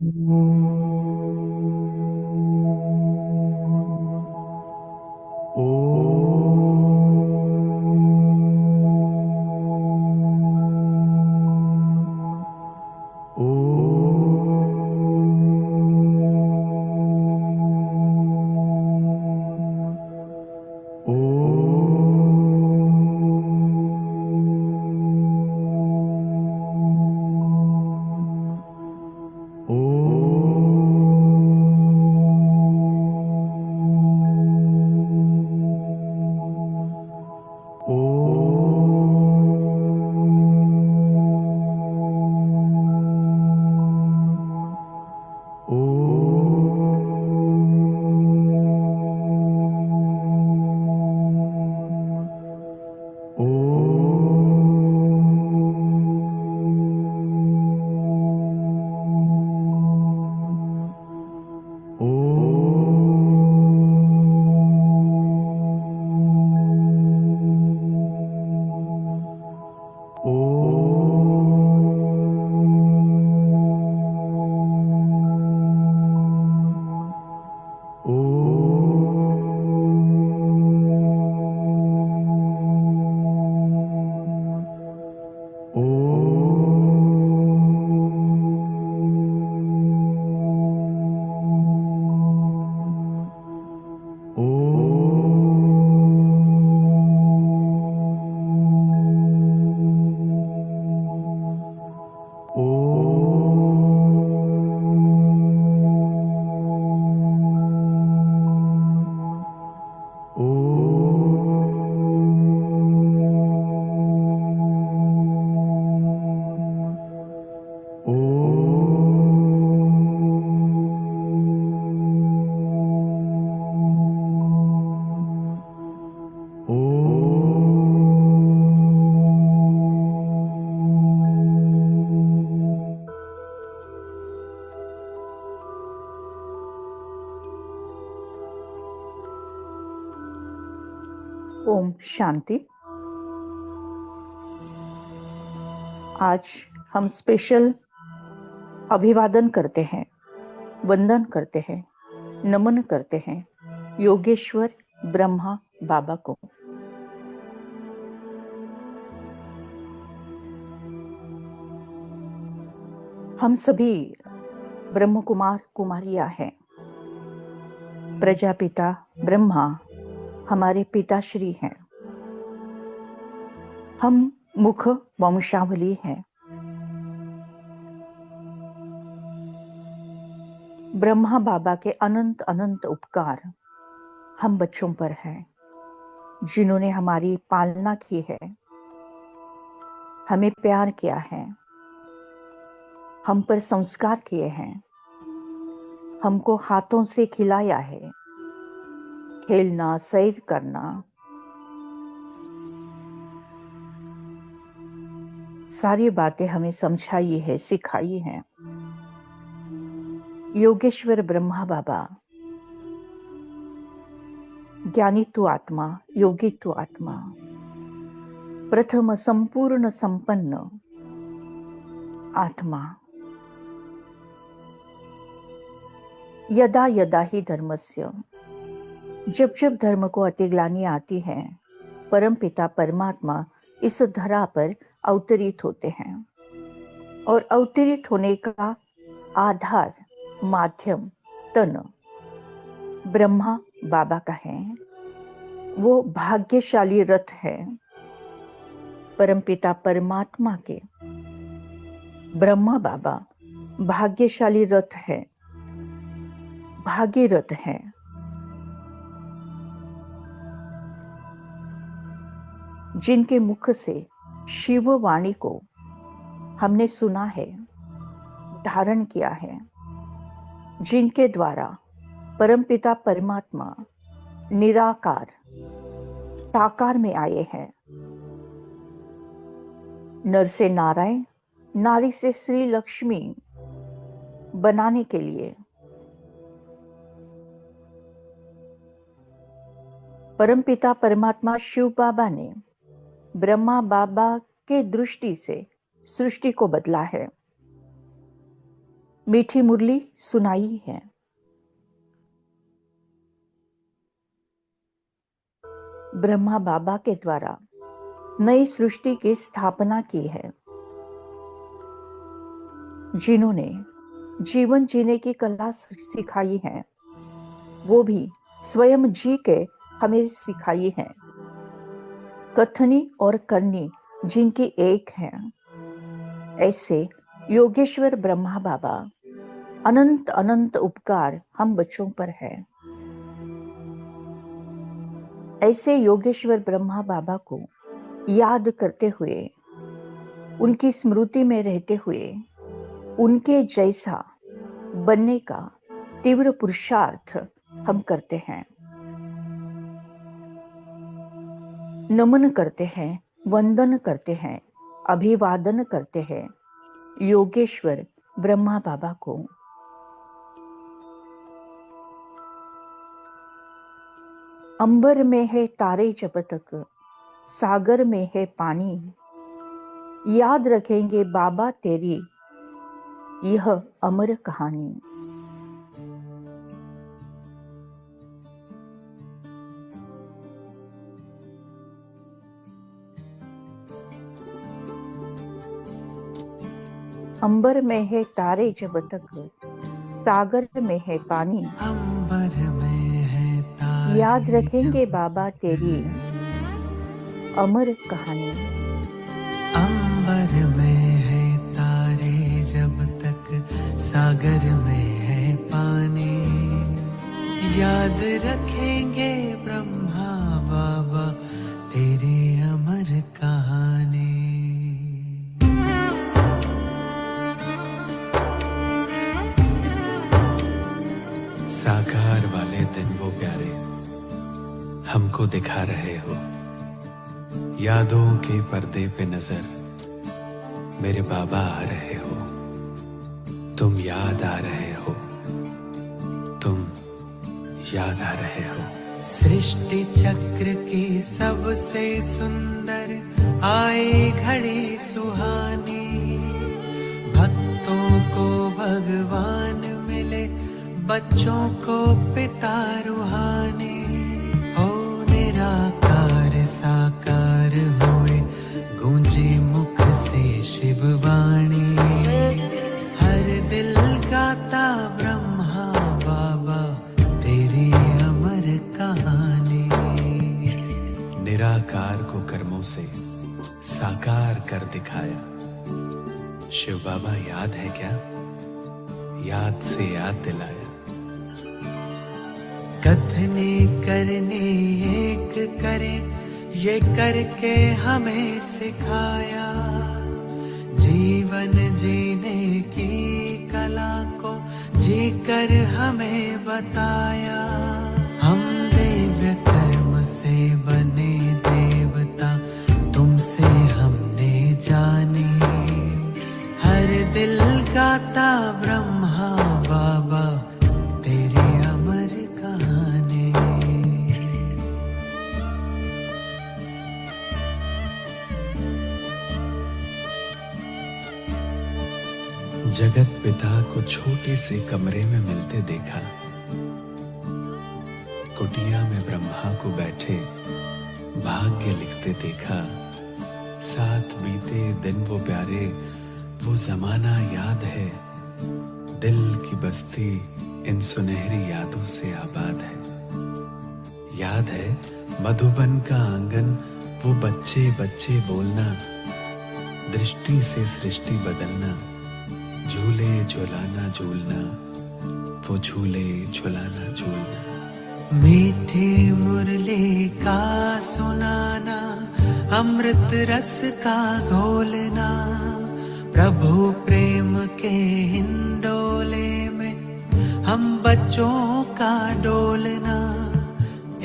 ओम शांति। आज हम स्पेशल अभिवादन करते हैं, वंदन करते हैं, नमन करते हैं योगेश्वर ब्रह्मा बाबा को। हम सभी ब्रह्म कुमार कुमारियां हैं। प्रजापिता ब्रह्मा हमारे पिताश्री हैं। हम मुख वंशावली हैं। ब्रह्मा बाबा के अनंत अनंत उपकार हम बच्चों पर हैं, जिन्होंने हमारी पालना की है, हमें प्यार किया है, हम पर संस्कार किए हैं, हमको हाथों से खिलाया है, खेलना, सैर करना, सारी बातें हमें समझाई है, सिखाई है। योगेश्वर ब्रह्मा बाबा ज्ञानी तु आत्मा, योगी तु आत्मा, प्रथम संपूर्ण संपन्न आत्मा। यदा यदा ही धर्मस्य, जब जब धर्म को अतिग्लानि आती है, परम पिता परमात्मा इस धरा पर अवतरित होते हैं और अवतरित होने का आधार, माध्यम, तन ब्रह्मा बाबा का है। वो भाग्यशाली रथ है। परमपिता परमात्मा के ब्रह्मा बाबा भाग्यशाली रथ है, भागीरथ है। जिनके मुख से शिव वाणी को हमने सुना है, धारण किया है, जिनके द्वारा परमपिता परमात्मा निराकार साकार में आए हैं। नर से नारायण, नारी से श्री लक्ष्मी बनाने के लिए परमपिता परमात्मा शिव बाबा ने ब्रह्मा बाबा के दृष्टि से सृष्टि को बदला है। मीठी मुरली सुनाई है। ब्रह्मा बाबा के द्वारा नई सृष्टि की स्थापना की है। जिन्होंने जीवन जीने की कला सिखाई है, वो भी स्वयं जी के हमें सिखाई है। कथनी और करनी जिनकी एक है, ऐसे योगेश्वर ब्रह्मा बाबा अनंत अनंत उपकार हम बच्चों पर है। ऐसे योगेश्वर ब्रह्मा बाबा को याद करते हुए, उनकी स्मृति में रहते हुए, उनके जैसा बनने का तीव्र पुरुषार्थ हम करते हैं, नमन करते हैं, वंदन करते हैं, अभिवादन करते हैं योगेश्वर ब्रह्मा बाबा को। अंबर में है तारे जब तक सागर में है पानी, याद रखेंगे बाबा तेरी यह अमर कहानी। अंबर में है तारे जब तक सागर में है पानी, अंबर में है तारे याद रखेंगे बाबा तेरी अमर कहानी। अंबर में है तारे जब तक सागर में है पानी, याद रखेंगे ब्रह्मा बाबा तेरी अमर कहानी। साकार वाले दिन वो प्यारे हमको दिखा रहे हो, यादों के पर्दे पे नजर मेरे बाबा आ रहे हो। तुम याद आ रहे हो, तुम याद आ रहे हो। सृष्टि चक्र की सबसे सुंदर आए घड़ी सुहानी, भक्तों को भगवान मिले, बच्चों को पिता रूहानी। हो निराकार साकार होए, गूंजे मुख से शिववाणी, हर दिल गाता ब्रह्मा बाबा तेरी अमर कहानी। निराकार को कर्मों से साकार कर दिखाया, शिव बाबा याद है क्या? याद से याद दिलाया। कथने करने एक करे, ये करके हमें सिखाया, जीवन जीने की कला को जीकर हमें बताया। हम दिव्य कर्म से बने देवता, तुमसे हमने जानी, हर दिल गाता ब्रह्मा बाबा तेरी अमर कहानी। जगत पिता को छोटे से कमरे में मिलते देखा, कुटिया में ब्रह्मा को बैठे भाग्य लिखते देखा। साथ बीते दिन वो प्यारे, वो जमाना याद है, दिल की बस्ती इन सुनहरी यादों से आबाद है। याद है मधुबन का आंगन, वो बच्चे बच्चे बोलना, दृष्टि से सृष्टि बदलना, झूले झुलाना झूलना, वो झूले झुलाना झूलना। मीठी मुरली का सुनाना, अमृत रस का घोलना, प्रभु प्रेम के हिंडोले में हम बच्चों का डोलना।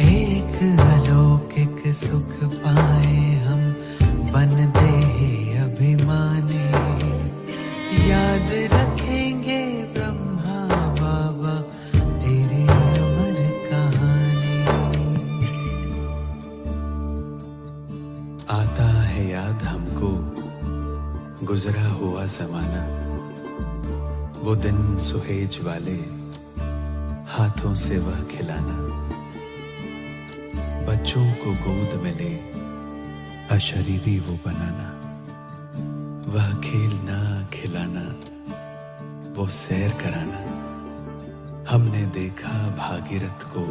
एक अलौकिक सुख पाए हम, बन दे अभिमानी, याद रखेंगे ब्रह्मा बाबा तेरी अमर कहानी। आता है याद हमको गुजरा हुआ जमाना, वो दिन सुहेज वाले हाथों से वह खिलाना, बच्चों को गोद में ले अशरीरी वो बनाना, वह खेलना खिलाना, वो सैर कराना। हमने देखा भागीरथ को,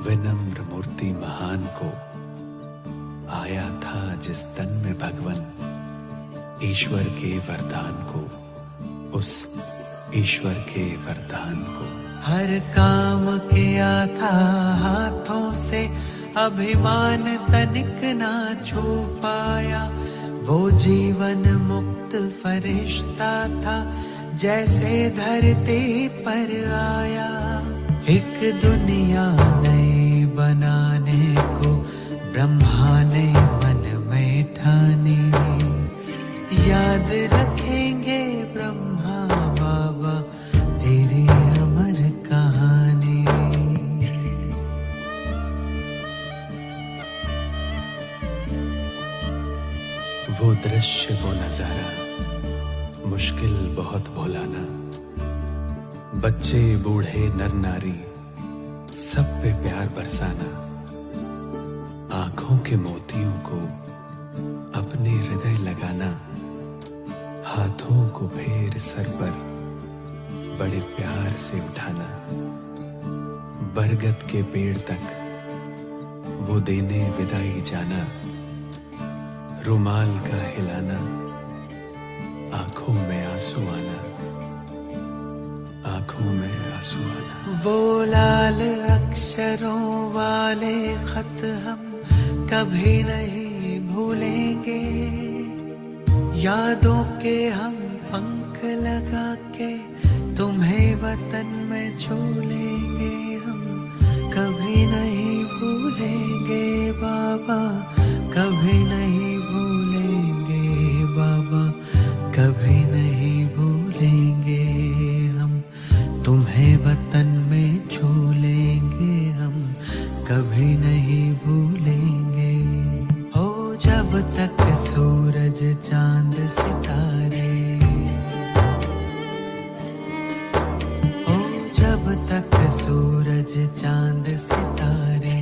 विनम्र मूर्ति महान को, आया था जिस तन में भगवन ईश्वर के वरदान को, उस ईश्वर के वरदान को। हर काम किया था हाथों से, अभिमान तनिक ना छू पाया। वो जीवन मुक्त फरिश्ता था, जैसे धरती पर आया। एक दुनिया नई बनाने को ब्रह्मा ने मन में ठानी। याद रखेंगे ब्रह्मा बाबा तेरी अमर कहानी। वो दृश्य वो नजारा मुश्किल बहुत भुलाना। बच्चे बूढ़े नर नारी सब पे प्यार बरसाना। आंखों के मोतियों को अपने हृदय लगाना। हाथों को फेर सर पर बड़े प्यार से उठाना। बरगद के पेड़ तक वो देने विदाई जाना। रुमाल का हिलाना, आंखों में आंसू आना, आंखों में आंसू आना। वो लाल अक्षरों वाले खत हम कभी नहीं भूलेंगे। यादों के हम पंख लगा के तुम्हें वतन में छू लेंगे। हम कभी नहीं भूलेंगे बाबा, कभी नहीं भूलेंगे बाबा, कभी नहीं भूलेंगे। हम तुम्हें वतन में छू लेंगे, हम कभी नहीं भूलेंगे। हो जब तक सूरज चांद सितारे, हो जब तक सूरज चांद सितारे,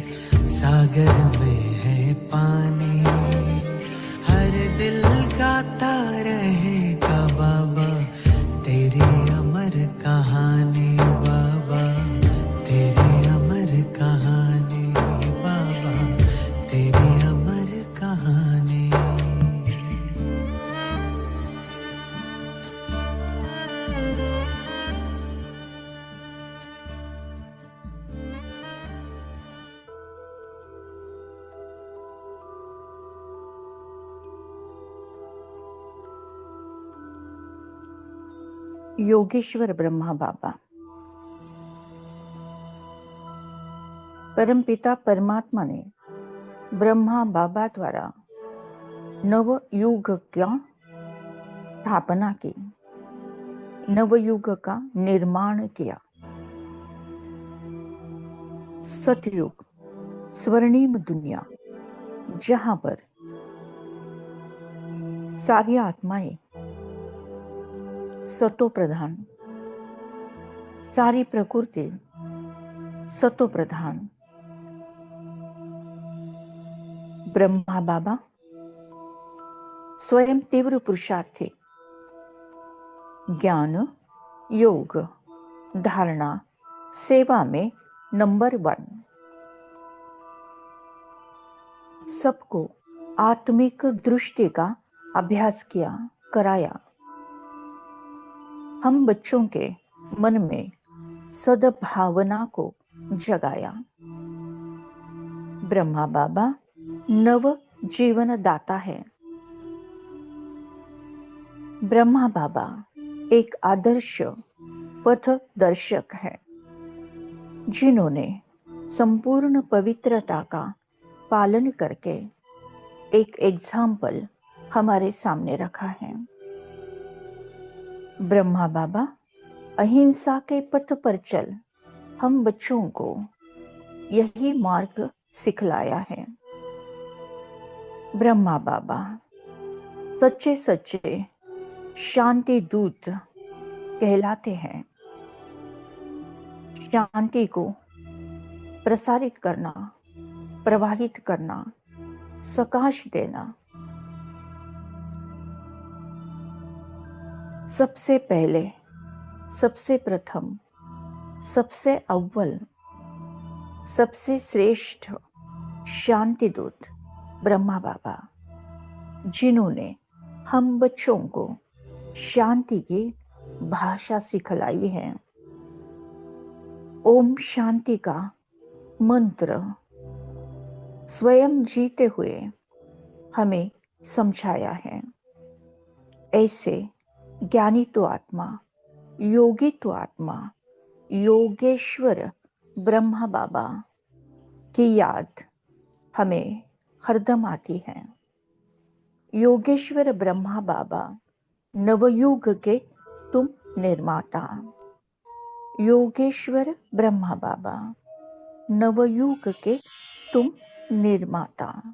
सागर में है पानी। हर दिल गाता रहेगा बाबा तेरी अमर कहानी। बाबा तेरी अमर कहानी, बाबा तेरी अमर कहानी। योगेश्वर ब्रह्मा बाबा। परमपिता परमात्मा ने ब्रह्मा बाबा द्वारा नवयुग का स्थापना की, नवयुग का निर्माण किया। सतयुग, स्वर्णिम दुनिया, जहां पर सारी आत्माएं सतो प्रधान, सारी प्रकृति सतो प्रधान। ब्रह्मा बाबा स्वयं तीव्र पुरुषार्थी, ज्ञान, योग, धारणा, सेवा में नंबर 1। सबको आत्मिक दृष्टि का अभ्यास किया, कराया। हम बच्चों के मन में सद्भावना को जगाया। ब्रह्मा बाबा नव जीवन दाता है। ब्रह्मा बाबा एक आदर्श पथ दर्शक है, जिन्होंने संपूर्ण पवित्रता का पालन करके एक एग्जाम्पल हमारे सामने रखा है। ब्रह्मा बाबा अहिंसा के पथ पर चल हम बच्चों को यही मार्ग सिखलाया है। ब्रह्मा बाबा सच्चे सच्चे शांति दूत, कहलाते हैं। शांति को प्रसारित करना, प्रवाहित करना, सकाश देना। सबसे पहले, सबसे प्रथम, सबसे अव्वल, सबसे श्रेष्ठ शांति दूत ब्रह्मा बाबा, जिन्होंने हम बच्चों को शांति की भाषा सिखलाई है। ओम शांति का मंत्र स्वयं जीते हुए हमें समझाया है। ऐसे ज्ञानी तो आत्मा, योगी तो आत्मा, योगेश्वर ब्रह्मा बाबा की याद हमें हरदम आती है। योगेश्वर ब्रह्मा बाबा, नवयुग के तुम निर्माता। योगेश्वर ब्रह्मा बाबा, नवयुग के तुम निर्माता।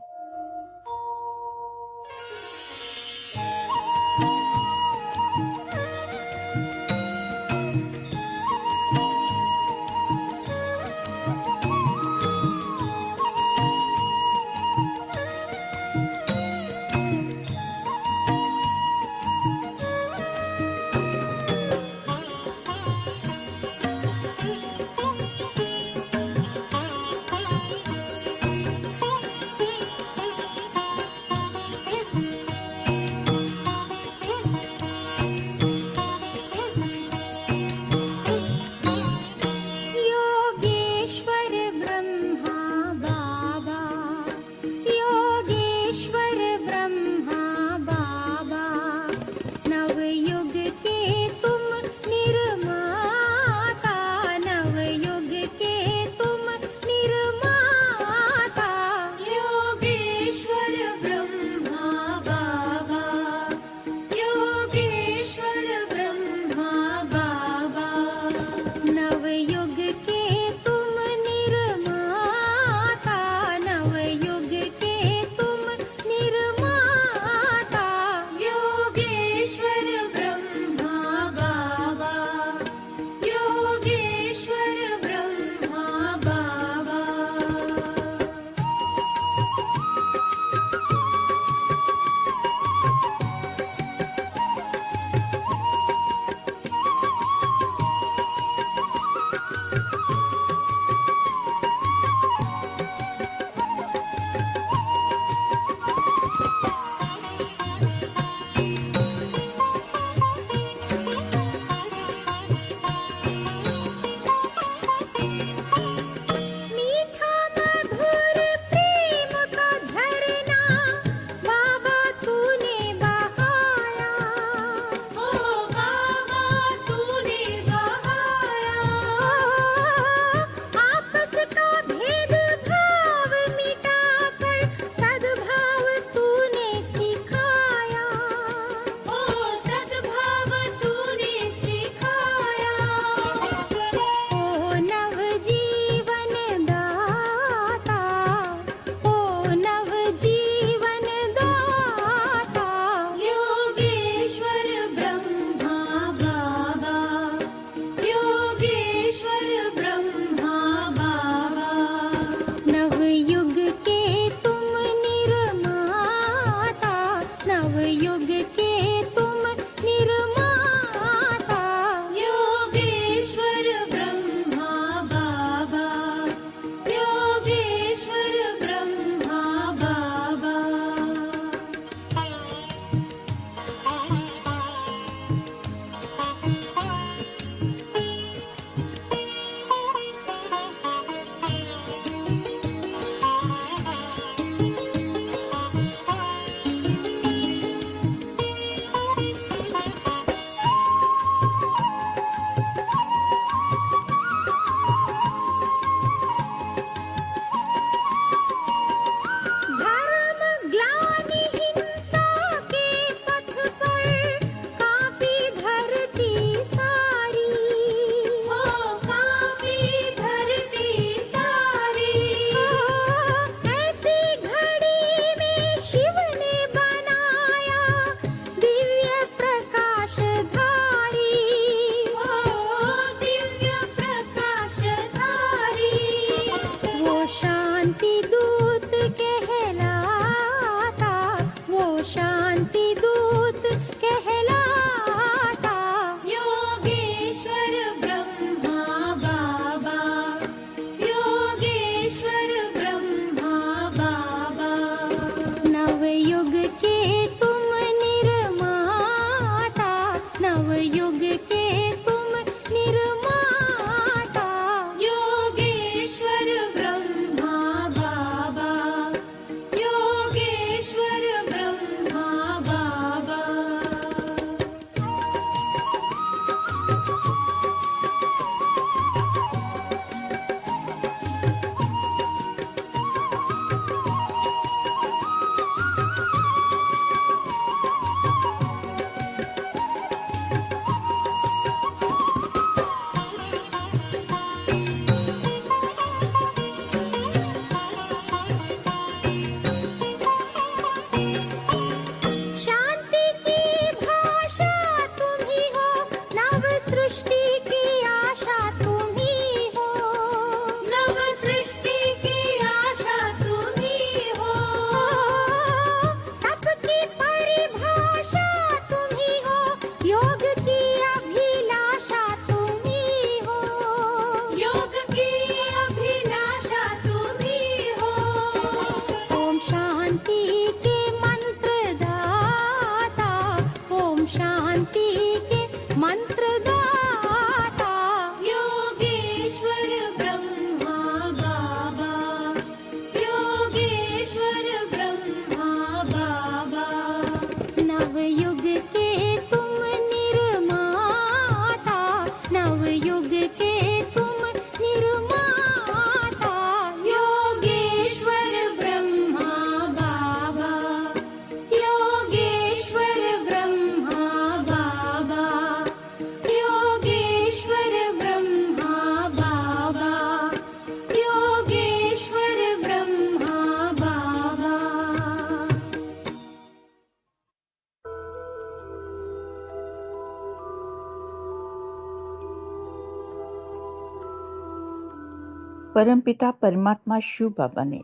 परमपिता परमात्मा शिव बाबा ने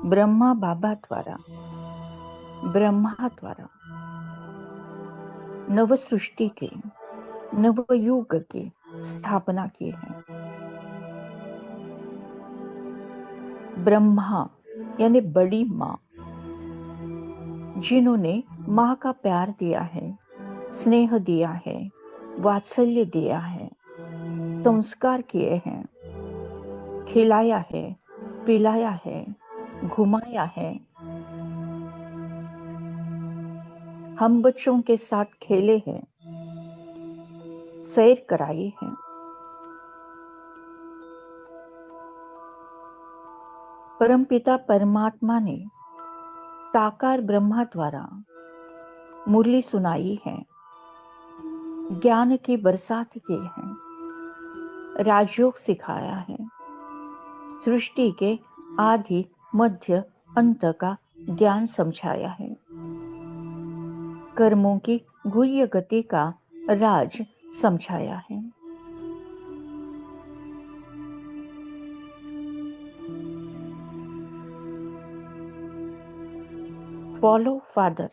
ब्रह्मा द्वारा नव सृष्टि के, नव युग की स्थापना की है। ब्रह्मा यानी बड़ी माँ, जिन्होंने माँ का प्यार दिया है, स्नेह दिया है, वात्सल्य दिया है, संस्कार किए हैं, खिलाया है, पिलाया है, घुमाया है, हम बच्चों के साथ खेले हैं, सैर कराई है। परमपिता परमात्मा ने साकार ब्रह्मा द्वारा मुरली सुनाई है, ज्ञान की बरसात की है, राजयोग सिखाया है, सृष्टि के आदि मध्य अंत का ज्ञान समझाया है, कर्मों की गुह्य गति का राज समझाया है। Follow father.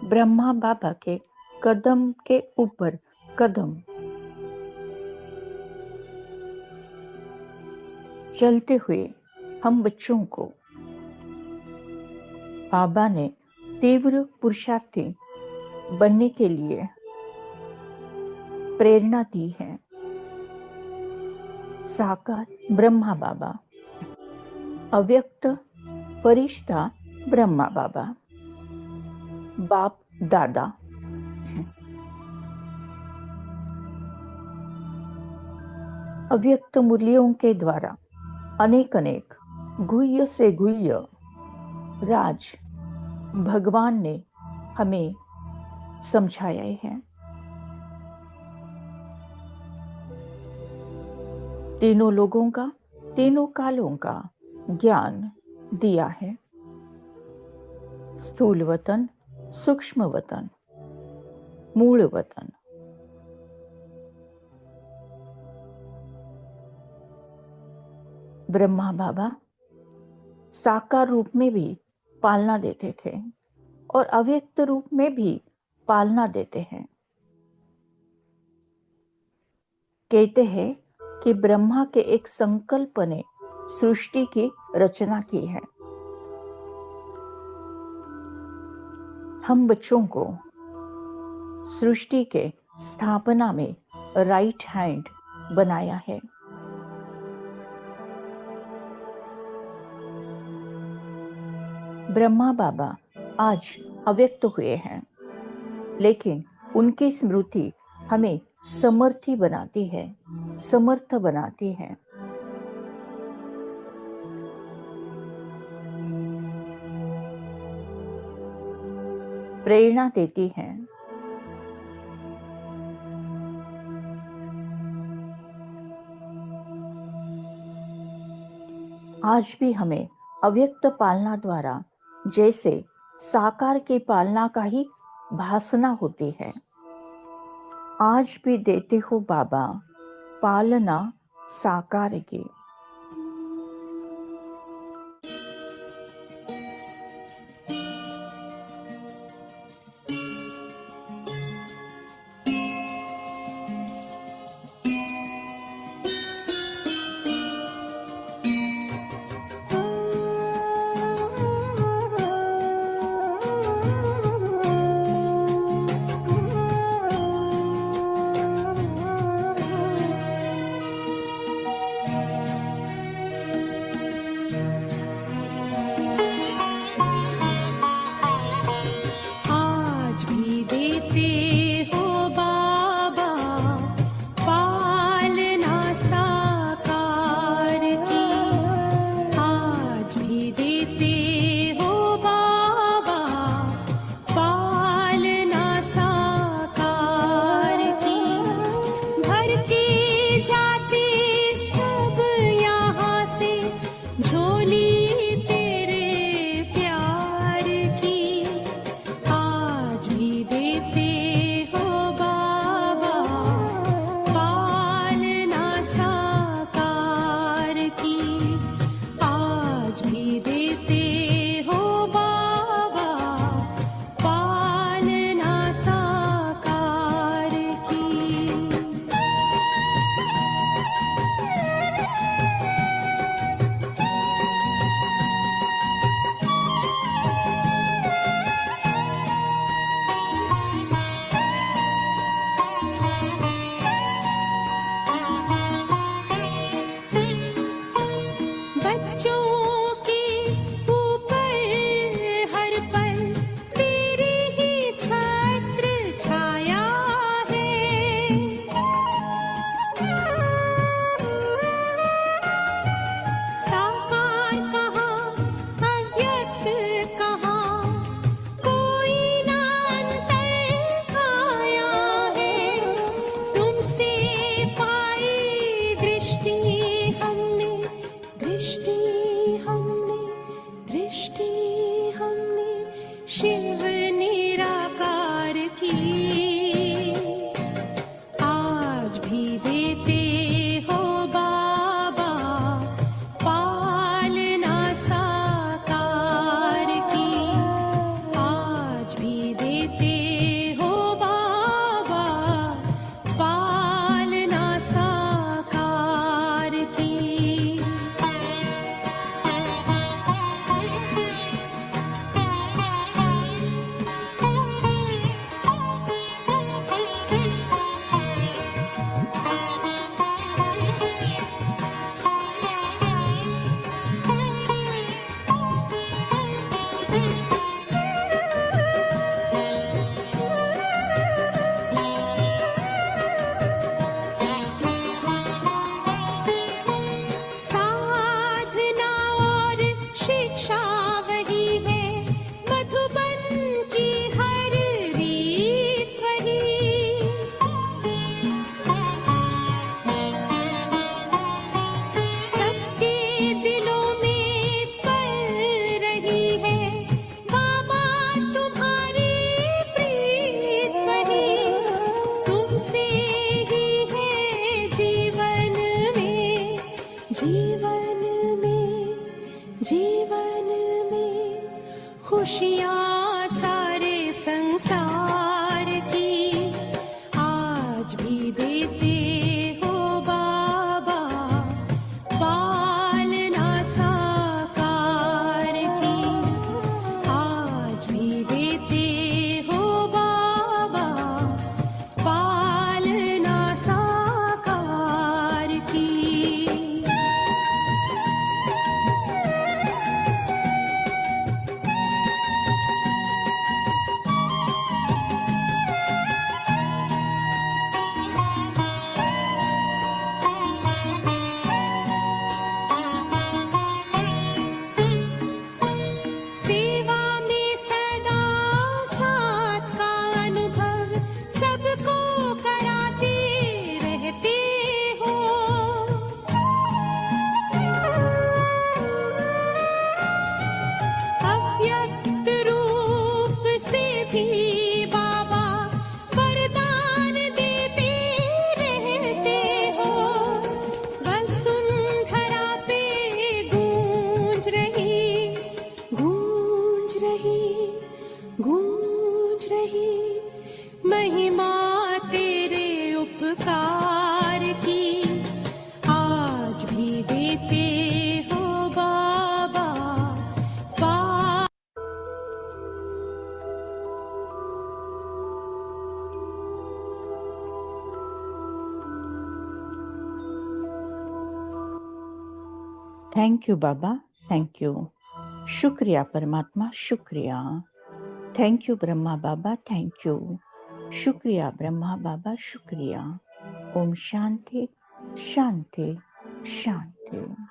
ब्रह्मा बाबा के कदम के ऊपर कदम चलते हुए हम बच्चों को बाबा ने तीव्र पुरुषार्थी बनने के लिए प्रेरणा दी है। साकार ब्रह्मा बाबा, अव्यक्त फरिश्ता ब्रह्मा बाबा, बाप दादा, अव्यक्त मुरलियों के द्वारा अनेक अनेक गुह्य से गुह्य राज भगवान ने हमें समझाया है। तीनों लोगों का, तीनों कालों का ज्ञान दिया है। स्थूल वतन, सूक्ष्म वतन, मूल वतन। ब्रह्मा बाबा साकार रूप में भी पालना देते थे और अव्यक्त रूप में भी पालना देते हैं। कहते हैं कि ब्रह्मा के एक संकल्प ने सृष्टि की रचना की है। हम बच्चों को सृष्टि के स्थापना में राइट हैंड बनाया है। ब्रह्मा बाबा आज अव्यक्त हुए हैं, लेकिन उनकी स्मृति हमें समर्थी बनाती है, समर्थ बनाती है। प्रेरणा देती है। आज भी हमें अव्यक्त पालना द्वारा जैसे साकार की पालना का ही भासना होती है, आज भी देते हो बाबा पालना साकार की। Thank you Baba, thank you. शुक्रिया परमात्मा, शुक्रिया। Thank you Brahma Baba, thank you. शुक्रिया ब्रह्मा बाबा, शुक्रिया। ओम शांति, शांति, शांति।